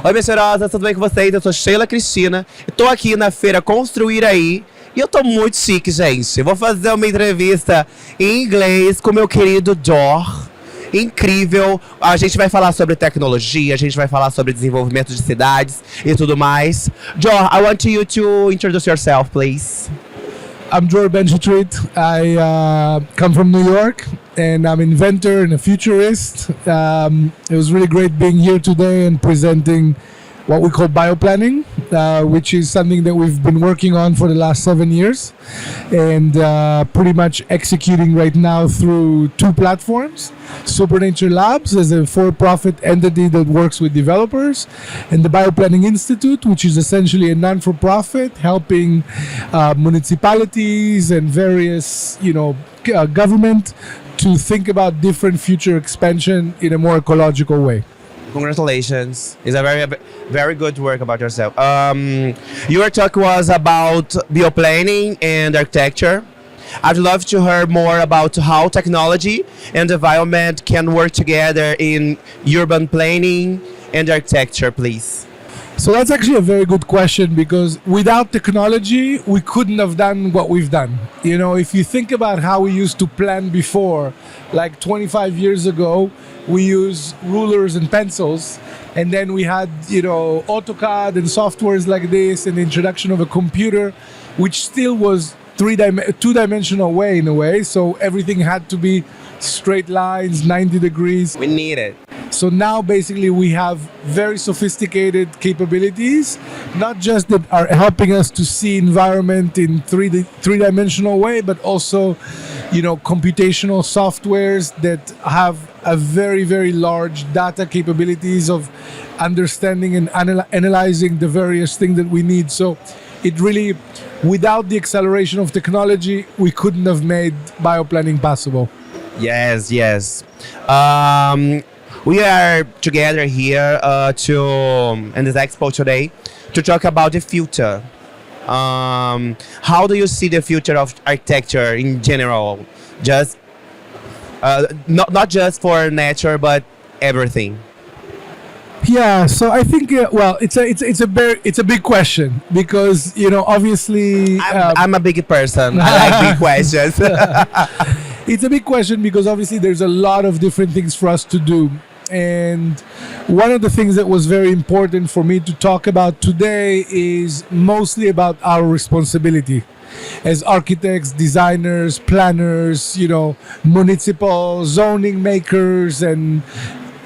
Oi, minhas cheirosas, tudo bem com vocês? Eu sou Sheyla Christina, estou aqui na feira Construir Aí e eu tô muito chique, gente. Eu vou fazer uma entrevista em inglês com meu querido Dror. Incrível. A gente vai falar sobre tecnologia, a gente vai falar sobre desenvolvimento de cidades e tudo mais. Dror, I want you to introduce yourself, please. I'm Dror Benshetrit. I come from New York, and I'm an inventor and a futurist. It was really great being here today and presenting what we call bioplanning, which is something that we've been working on for the last 7 years and pretty much executing right now through 2 platforms. Supernature Labs is a for-profit entity that works with developers, and the Bioplanning Institute, which is essentially a non-for-profit helping municipalities and various, government to think about different future expansion in a more ecological way. Congratulations. It's a very, very good work about yourself. Your talk was about bioplanning and architecture. I'd love to hear more about how technology and environment can work together in urban planning and architecture, please. So that's actually a very good question, because without technology, we couldn't have done what we've done. If you think about how we used to plan before, like 25 years ago, we used rulers and pencils, and then we had, AutoCAD and softwares like this, and the introduction of a computer, which still was two-dimensional way in a way. So everything had to be straight lines, 90 degrees. We need it. So now basically we have very sophisticated capabilities, not just that are helping us to see environment in three-dimensional way, but also, computational softwares that have a very, very large data capabilities of understanding and analyzing the various things that we need. So it really, without the acceleration of technology, we couldn't have made bioplanning possible. Yes. We are together here in this expo today to talk about the future. How do you see the future of architecture in general? Just not just for nature, but everything. Yeah, so I think it's a big question, because obviously I'm a big person. I like big questions. It's a big question because obviously there's a lot of different things for us to do. And one of the things that was very important for me to talk about today is mostly about our responsibility as architects, designers, planners, municipal zoning makers and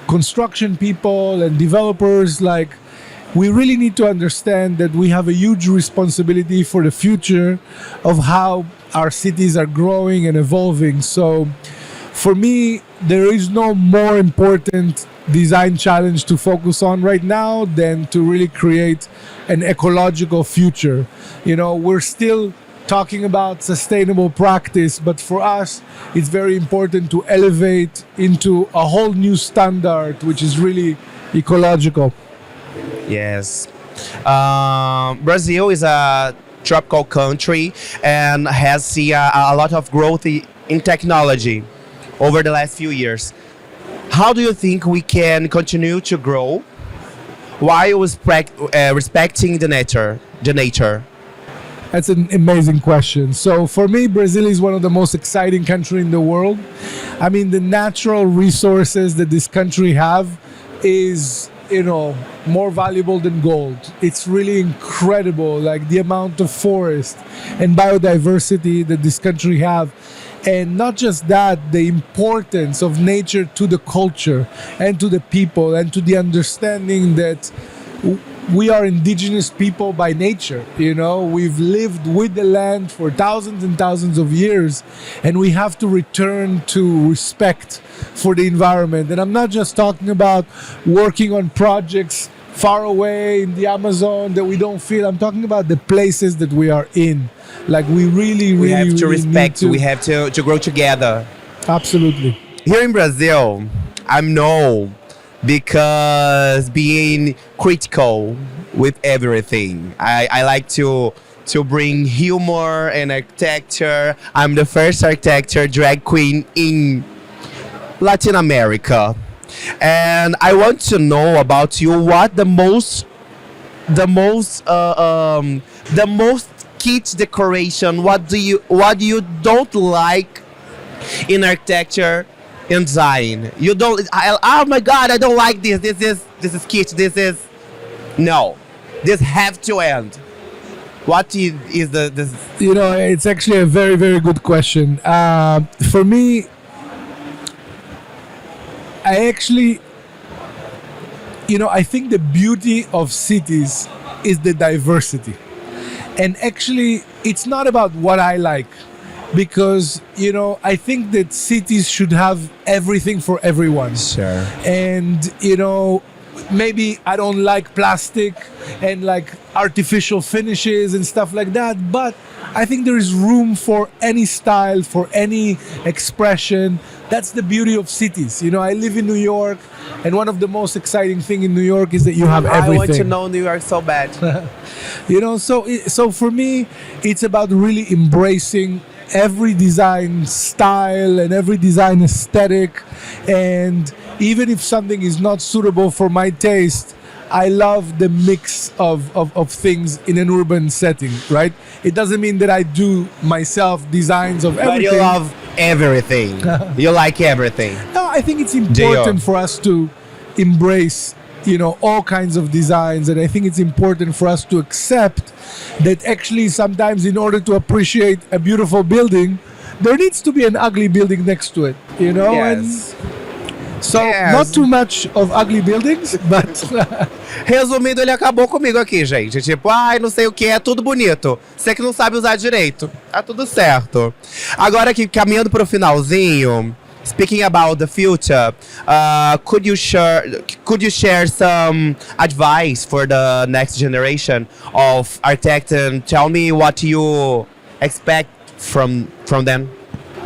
construction people and developers. Like, we really need to understand that we have a huge responsibility for the future of how our cities are growing and evolving. So for me, there is no more important design challenge to focus on right now than to really create an ecological future. We're still talking about sustainable practice, but for us, it's very important to elevate into a whole new standard, which is really ecological. Yes. Brazil is a tropical country and has seen a lot of growth in technology over the last few years. How do you think we can continue to grow while respecting the nature? That's an amazing question. So for me, Brazil is one of the most exciting countries in the world. I mean, the natural resources that this country have is, more valuable than gold. It's really incredible, like the amount of forest and biodiversity that this country have. And not just that, the importance of nature to the culture and to the people and to the understanding that we are indigenous people by nature. We've lived with the land for thousands and thousands of years, and we have to return to respect for the environment. And I'm not just talking about working on projects far away in the Amazon that we don't feel. I'm talking about the places that we are in. Like, we really have to really respect. We have to grow together. Absolutely. Here in Brazil, I'm known because being critical with everything. I like to bring humor and architecture. I'm the first architecture drag queen in Latin America. And I want to know about you what the most kit decoration, what you don't like in architecture and design. You don't oh my god, I don't like this. This is kit. No. This have to end. What is this? You know, it's actually a very, very good question. For me, I think the beauty of cities is the diversity. And actually, it's not about what I like. Because, I think that cities should have everything for everyone. Sure. And, maybe I don't like plastic and like artificial finishes and stuff like that, but I think there is room for any style, for any expression. That's the beauty of cities. I live in New York, and one of the most exciting thing in New York is that you have everything. I want to know New York so bad. So for me, it's about really embracing every design style and every design aesthetic. And even if something is not suitable for my taste, I love the mix of things in an urban setting, right? It doesn't mean that I do myself designs of everything. But you love everything. You like everything. No, I think it's important for us to embrace, all kinds of designs. And I think it's important for us to accept that actually sometimes in order to appreciate a beautiful building, there needs to be an ugly building next to it, Yes. And not too much of ugly buildings, but... Resumindo, ele acabou comigo aqui, gente. Tipo, não sei o que, é tudo bonito. Você que não sabe usar direito. Tá tudo certo. Agora aqui, caminhando pro finalzinho, speaking about the future, could you share some advice for the next generation of architects and tell me what you expect from them?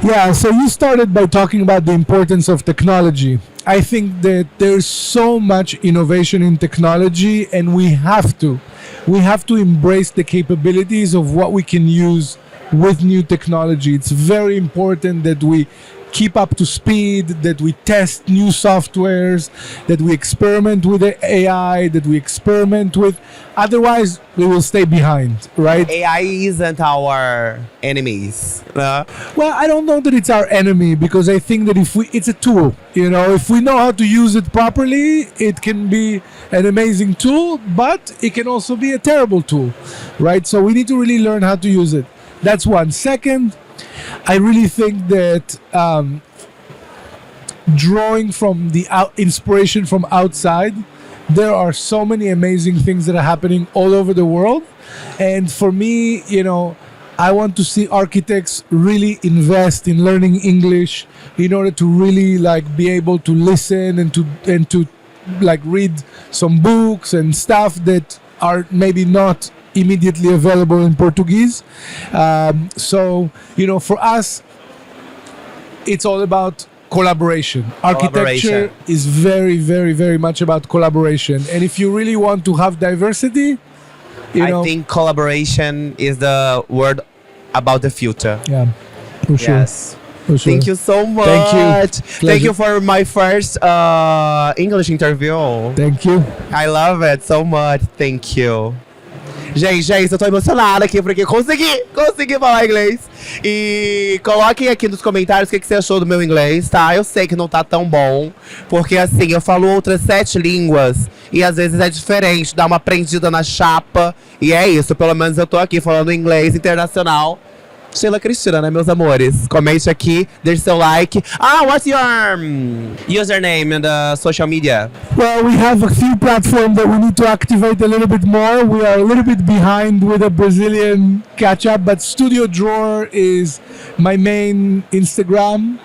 Yeah, so you started by talking about the importance of technology. I think that there's so much innovation in technology, and we have to embrace the capabilities of what we can use with new technology. It's very important that we keep up to speed, that we test new softwares, that we experiment with the AI, that we experiment with. Otherwise, we will stay behind, right? AI isn't our enemies. Well, I don't know that it's our enemy, because I think that it's a tool. If we know how to use it properly, it can be an amazing tool, but it can also be a terrible tool, right? So we need to really learn how to use it. That's one. Second, I really think that drawing from the inspiration from outside, there are so many amazing things that are happening all over the world. And for me, I want to see architects really invest in learning English in order to really be able to listen and to read some books and stuff that are maybe not immediately available in Portuguese. So, for us, it's all about collaboration. Architecture is very, very, very much about collaboration. And if you really want to have diversity, I think collaboration is the word about the future. Yeah, for sure. Yes. For sure. Thank you so much. Thank you. Thank you for my first English interview. Thank you. I love it so much. Thank you. Gente, eu tô emocionada aqui porque consegui falar inglês. E coloquem aqui nos comentários o que você achou do meu inglês, tá? Eu sei que não tá tão bom, porque assim, eu falo outras 7 línguas e às vezes é diferente, dá uma aprendida na chapa. E é isso, pelo menos eu tô aqui falando inglês internacional. Sheyla Christina, né, meus amores? Comente aqui, deixe seu like. What's your username in the social media? Well, we have a few platforms that we need to activate a little bit more. We are a little bit behind with a Brazilian catch-up, but Studio Dror is my main Instagram,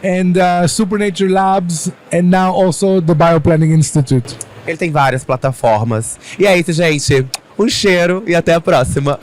and Supernature Labs, and now also the Bioplanning Institute. Ele tem várias plataformas. E é isso, gente. Um cheiro e até a próxima.